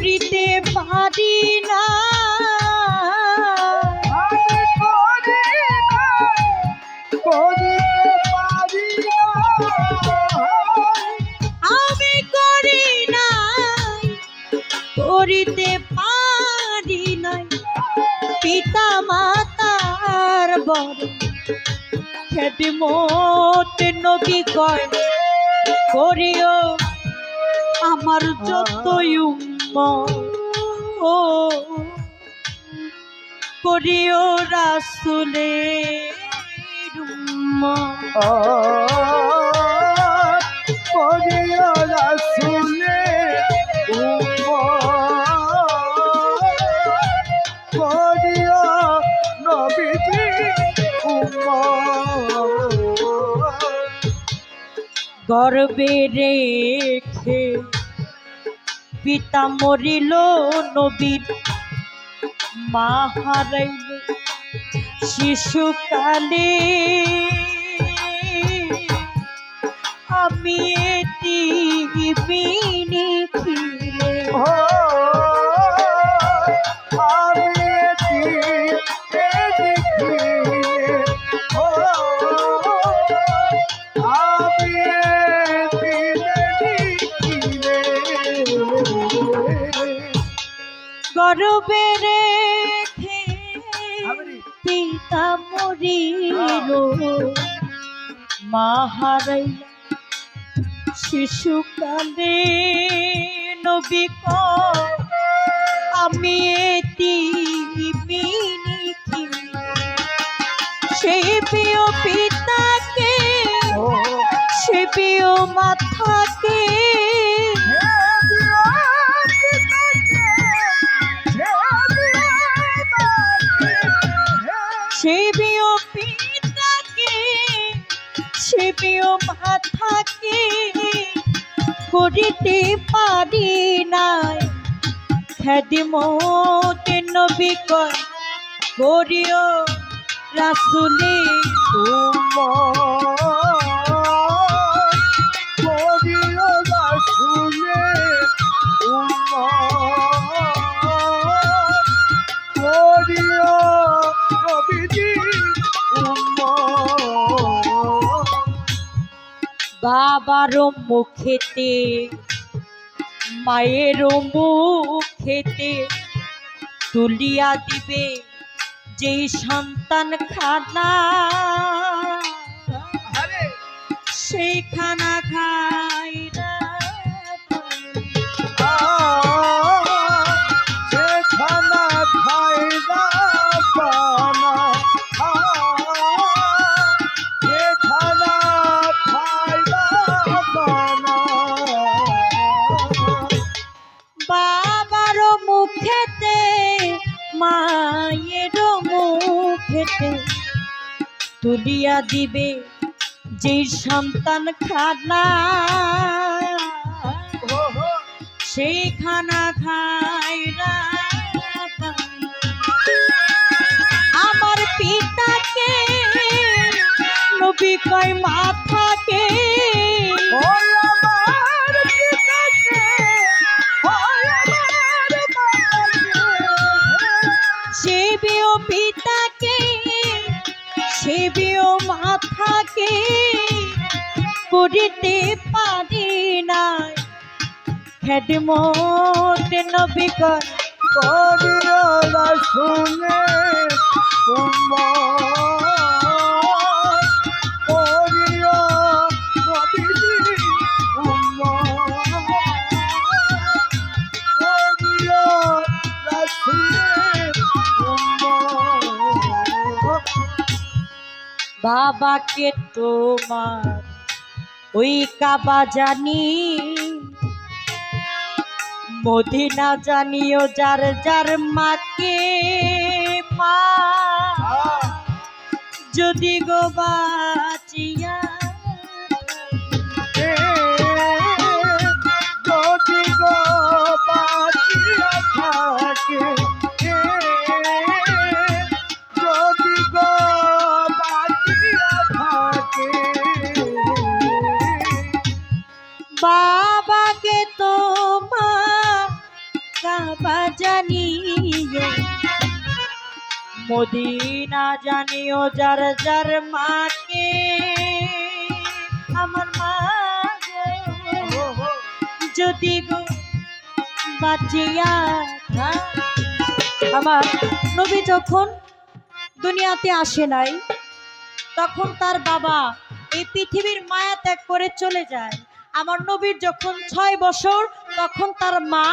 করিতে পারি না, আমি করি নাই, করিতে পারি নাই। পিতা মাতার বড় খেদমত নবী কয় করিও আমার যতই উম্মত, ও করিও রাসূলের উম্মত। করিও রাসূলের উম্মত, করিও নবীজির উম্মত। গর্বে রেখে পিতা মরিল, নবীর মা হারাইল শিশুকালে। আমি এতিম খিলে, আমি গর্বে রেখে পিতা মরিল, মা হারাইল শিশুকালে। নবী কয় আমি এতিম খিলে, সেই প্রিয় পিতাকে, সে প্রিয় মাথাকে, সে প্রিয় পিতাকে, সে প্রিয় মাথাকে করিতে পারি নাই। খেদমত নবী কয় করিও রাসূলের উম্মত, করিও রাসূলের উম্মত, করিও নবীজির উম্মত। বাবার মুখেতে মায়ের মুখেতে তুলিয়া দিবে যেই সন্তান খানা, সেই খানা খাই না, সে খানা খাই না পানা, সে খানা খাই না পানা। বাবার মুখেতে মায়ের মুখেতে তুলিয়া দিবে যে সন্তান খানা, সেই খানা খাই না। আমার পিতাকে নবী কয় মাথাকে, সেবিও পিতাকে, সেবিও মাথাকে করিতে পারি নাই। খেদমত নবী কয় করিও রাসূলের উম্মত, করিও নবীজির উম্মত, করিও রাসূলের উম্মত। বাবাকে তোমার ওই কাবা জানি, মদিনা জানিও যার যার মাকে। মা যদি গো বাঁচিয়া যদি গো বাঁচিয়া থাকে, যদি গো বাঁচিয়া থাকে, বাবাকে তোমার কাবা জানিও মদিনা জানিও যার যার মাকে আমার মা গো, যদি গো বাঁচিয়া আমার নবী যখন দুনিয়াতে আসে নাই তখন তার বাবা এই পৃথিবীর মায়া ত্যাগ করে চলে যায়। আমার নবীর যখন 6 বছর তখন তার মা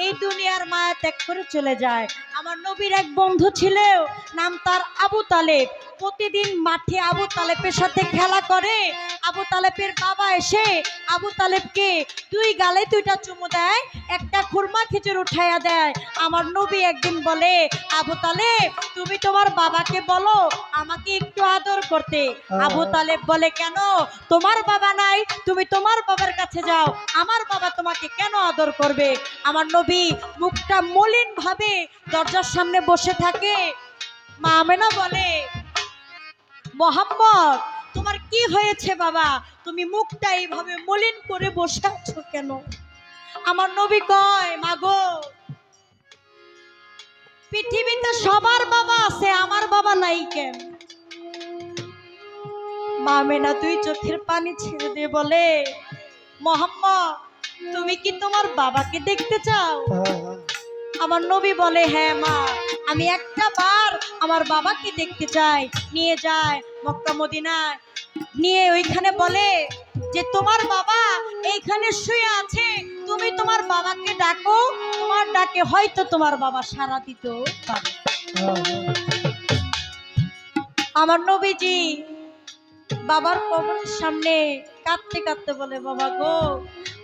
এই দুনিয়ার মায়া ত্যাগ করে চলে যায়। আমার নবীর এক বন্ধু ছিল, নাম তার আবু তালেব। প্রতিদিন মাঠে আবু তালেবের সাথে খেলা করে। আবু তালেবের বাবা এসে আবু তালেবকে 2 গালে 2টা চুমু দেয়, একটা খুরমা খেজুর উঠাইয়া দেয়। আমার নবী একদিন বলে, আবু তালেব তুমি তোমার বাবাকে বলো আমাকে একটু আদর করতে। আবু তালেব বলে, কেন? তোমার বাবা নাই, তুমি তোমার বাবার কাছে যাও, আমার বাবা তোমাকে কেন আদর করবে? আমার নবী মুখটা মলিন ভাবে দরজার সামনে বসে থাকে। মা আমেনা বলে, মোহাম্মদ তোমার কি হয়েছে বাবা, তুমি মুখটা এইভাবে মলিন করে বসে আছো কেন? আমার নবী কয়, মাগো পৃথিবীতে সবার বাবা আছে, আমার বাবা নাই কেন? মা আমেনা 2 চোখের পানি ছেড়ে দিয়ে বলে, মোহাম্মদ তুমি কি তোমার বাবাকে দেখতে চাও? আমার নবী বলে, হ্যাঁ মা, আমি একটা বার আমার বাবাকে দেখতে চাই। নিয়ে যায় মক্কা মদিনায়, নিয়ে ওইখানে বলে যে তোমার বাবা এইখানে শুয়ে আছে, তুমি তোমার বাবাকে ডাকো, তোমার ডাকে হয়তো তোমার বাবা সাড়া দিতে পারে। আমার নবীজি বাবার কবরের সামনে কাঁদতে কাঁদতে বলে, বাবা গো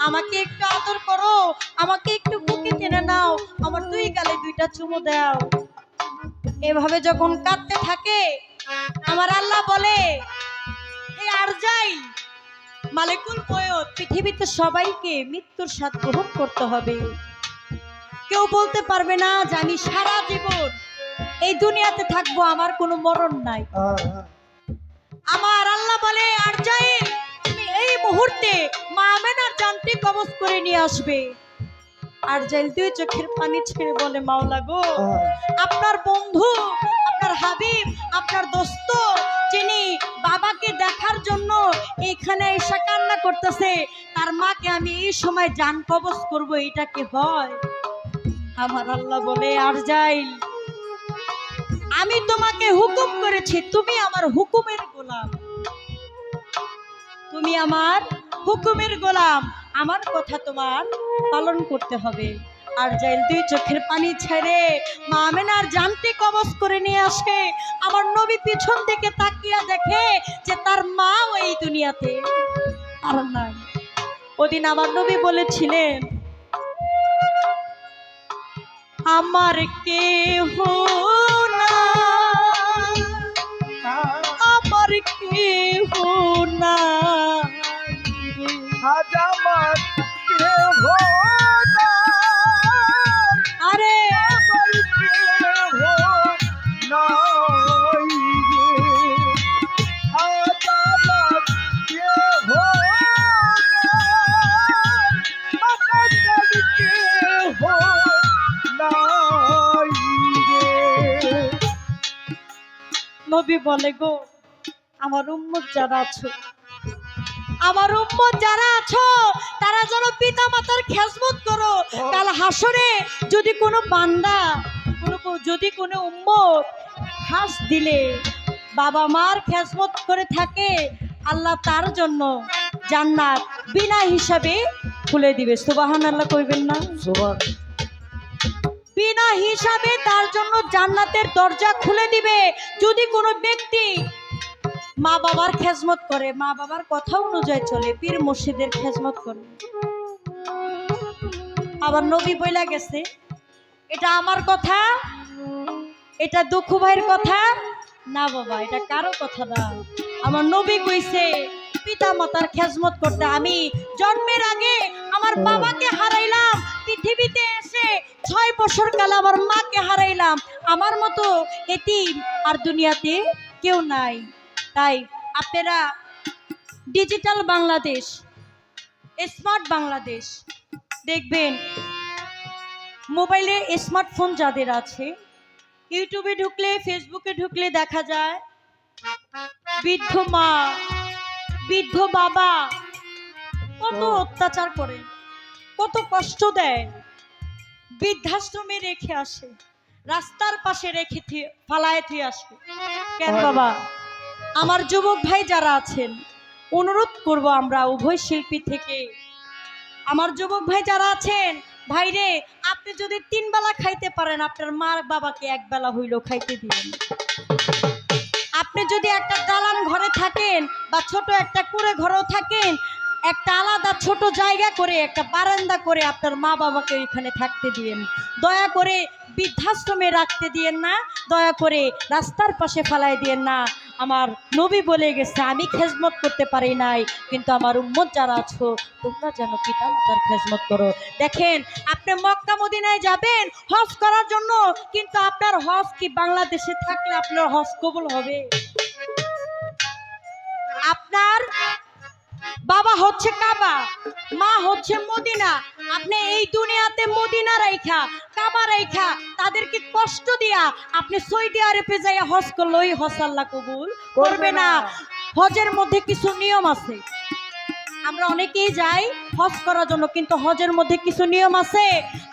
আমাকে একটু আদর করো, আমাকে একটু বুকে টেনে নাও, আমার 2 গালে 2টা চুমু দাও। এভাবে যখন কাঁদতে থাকে আমার আল্লাহ বলে, এই আরজাইল মালিকুল মউত, পৃথিবীতে সবাইকে মৃত্যুর স্বাদ গ্রহণ করতে হবে। কেউ বলতে পারবে না যে আমি সারা জীবন এই দুনিয়াতে থাকবো, আমার কোনো মরণ নাই। আমার আল্লাহ বলে, আরজাইল তুমি এই মুহূর্তে মা আমেনার জানটি কবজ করে নিয়ে আসবে। আরজাইল 2 চোখের পানি ছেড়ে বলে, মাওলা গো আপনার বন্ধু, আপনার হাবিব, আপনার দোস্ত যিনি বাবাকে দেখার জন্য এখানে এসে কান্না করতেছে, তার মাকে আমি এই সময় জান কবজ করব, এটা কি হয়? আমার আল্লাহ বলে, আরজাইল আমি তোমাকে হুকুম করেছি, তুমি আমার হুকুমের গোলাম, তুমি আমার হুকুমের গোলাম, আমার কথা তোমার পালন করতে হবে। আরজাইল 2 চোখের পানি ছেড়ে মা আমেনার জানটি কবজ করে নিয়ে আসে। আমার নবী পিছন থেকে তাকিয়া দেখে যে তার মা এই দুনিয়াতে আর নাই। ওদিন আমার নবী বলেছিলেন, আমার কেহ নাই, আমার কেহ নাই, আজ আমার কেহ নাই, আরে আমার কেহ নাই রে, আজ আমার কেহ নাই, আমার কেহ নাই রে। নবী বলে, গো আমার উম্মত যারা আছো, আমার উম্মত যারা আছো তারা যেন পিতা মাতার খেজমত করো। কাল হাসরে যদি কোনো বান্দা, যদি কোনো উম্মত হাস দিলে বাবা মার খেজমত করে থাকে, আল্লাহ তার জন্য জান্নাত বিনা হিসাবে খুলে দিবে। সুবহানাল্লাহ কইবেন না? বিনা হিসাবে তার জন্য জান্নাতের দরজা খুলে দিবে। যদি কোনো ব্যক্তি মা বাবার খেজমত করে, মা বাবার কথা অনুযায়ী চলে, পীর মুর্শিদের খেজমত করে। আবার নবী বইলা গেছে, এটা আমার কথা, এটা দুঃখু ভাইয়ের কথা না বাবা, এটা কারো কথা না। আমার নবী কইছে পিতা মাতার খেজমত করতে। আমি জন্মের আগে আমার বাবাকে হারাইলাম, পৃথিবীতে এসে 6 বছর কালে আমার মাকে হারাইলাম, আমার মতো এতিম আর দুনিয়াতে কেউ নাই। তাই আপনারা ডিজিটাল বাংলাদেশ, স্মার্ট বাংলাদেশ দেখবেন, মোবাইলে স্মার্টফোন যাদের আছে, ইউটিউবে ঢুকলে ফেসবুকে ঢুকলে দেখা যায় বৃদ্ধ মা বৃদ্ধ বাবা কত অত্যাচার করে, কত কষ্ট দেয়, বৃদ্ধাশ্রমে রেখে আসে, রাস্তার পাশে রেখে ফালায় থুয়ে আসে। কেন বাবা? আমার যুবক ভাই যারা আছেন, অনুরোধ করব আমরা উভয় শিল্পী থেকে, আমার যুবক ভাই যারা আছেন, ভাইরে আপনি যদি 3 বেলা খাইতে পারেন, আপনার মা বাবাকে 1 বেলা হইলেও খাইতে দিবেন। আপনি যদি একটা দালান ঘরে থাকেন বা ছোট একটা কুঁড়ে ঘরেও থাকেন, একটা আলাদা ছোট জায়গা করে একটা বারান্দা করে আপনার মা বাবাকে ওইখানে থাকতে দিয়েন। দয়া করে বৃদ্ধাশ্রমে রাখতে দিয়েন না, দয়া করে রাস্তার পাশে ফেলায় দিয়েন না। আমার নবী বলে গেছে, আমি খেজমত করতে পারি নাই, কিন্তু আমার উম্মত যারা আছো তোমরা যেন পিতা মাতার খেজমত করো। দেখেন, আপনি মক্কা মদিনায় যাবেন হজ করার জন্য, কিন্তু আপনার হজ কি বাংলাদেশে থাকলে আপনার হজ কবুল হবে? আপনার বাবা হচ্ছে কাবা, মা হচ্ছে মদিনা, আপনি এই দুনিয়াতে মদিনা রাইখা কাবা রাইখা তাদেরকে কষ্ট দিয়া আপনি সৌদি আরবে যাইয়া হজ করলে ওই হজ আল্লাহ কবুল করবে না। হজের মধ্যে কিছু নিয়ম আছে, আমরা অনেকেই যাই হজ করার জন্য, কিন্তু হজের মধ্যে কিছু নিয়ম আছে।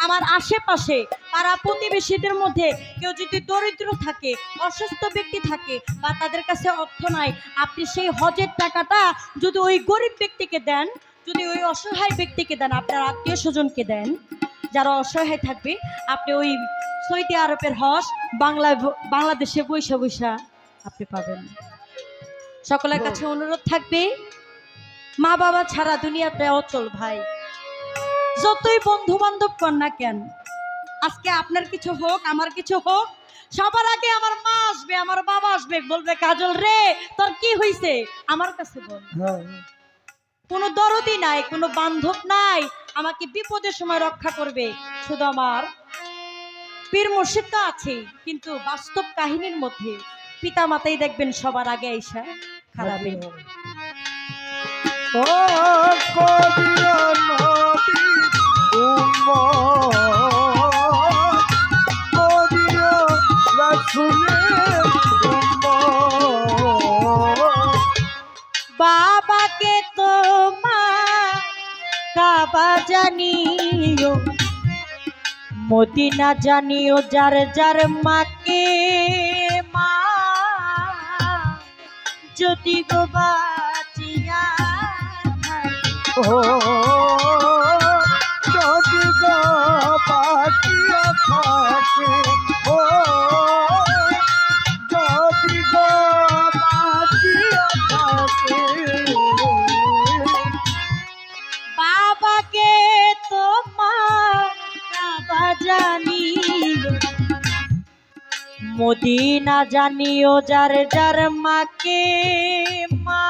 আমার আশেপাশে পাড়া প্রতিবেশীদের মধ্যে কেউ যদি দরিদ্র থাকে, অসুস্থ ব্যক্তি থাকে বা তাদের কাছে অর্থ নাই, আপনি সেই হজের টাকাটা যদি ওই গরিব ব্যক্তিকে দেন, যদি ওই অসহায় ব্যক্তিকে দেন, আপনার আত্মীয় স্বজনকে দেন যারা অসহায় থাকবে, আপনি ওই সৌদি আরবের হজ বাংলাদেশে বৈশা বৈশা আপনি পাবেন। সকলের কাছে অনুরোধ থাকবে, মা বাবা ছাড়া দুনিয়াতে অচল ভাই। যতই বন্ধু বান্ধব কর না কেন, আজকে আপনার কিছু হোক আমার কিছু হোক, সবার আগে আমার মা আসবে, আমার বাবা আসবে, বলবে কাজল রে তোর কি হইছে, আমার কাছে বল। কোনো দরদি নাই, কোনো বান্ধব নাই আমাকে বিপদের সময় রক্ষা করবে, শুধু আমার পীর মুর্শিদ তো আছে, কিন্তু বাস্তব কাহিনীর মধ্যে পিতা মাতাই দেখবেন সবার আগে আইসা খারাপে। ও কবিরা নবী উম্মত, কবিরা রাসূলের উম্মত। বাবাকে তোমার কাবা জানিও, মদিনা জানিও, যার যার মাকে মা যদি গো বাঁচিয়া ও যদি গো বাঁচিয়া থাকে, ও যদি গো বাঁচিয়া থাকে, বাবাকে তোমার কাবা জানিও, মদিনা জানিও, যার যার মাকে মা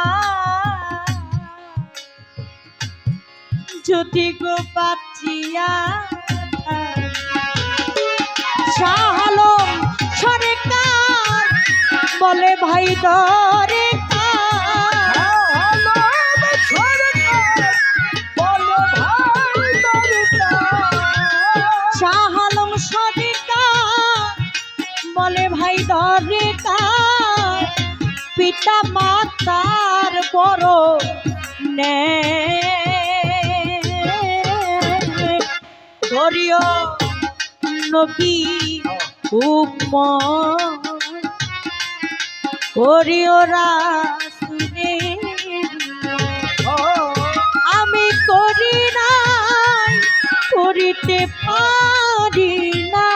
যদি গো বাঁচিয়া শাহ আলম সরকার বলে ভাই দরে শাহ আলম সরকার বলে ভাই দরকার, পিতা মাতার বড় নে ধরিও নবী উম্মত, করিও রাসূলের, আমি করি নাই করিতে পারি না,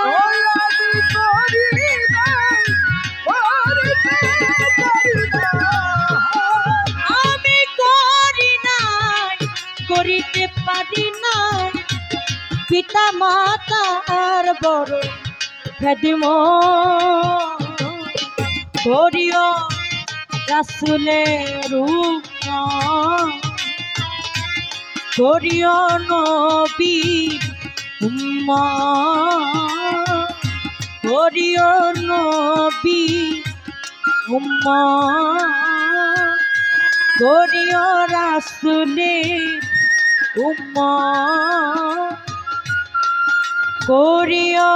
আমি করি নাই করিতে পারি না, পিতা মাতার বড় খেদমত, করিও রাসূলের উম্মত, করিও নবীর উম্মত, করিও নবীর উম্মত, করিও রাসূলের উম্মত। করিও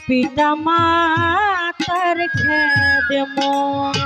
পিতা মাতার খেদমত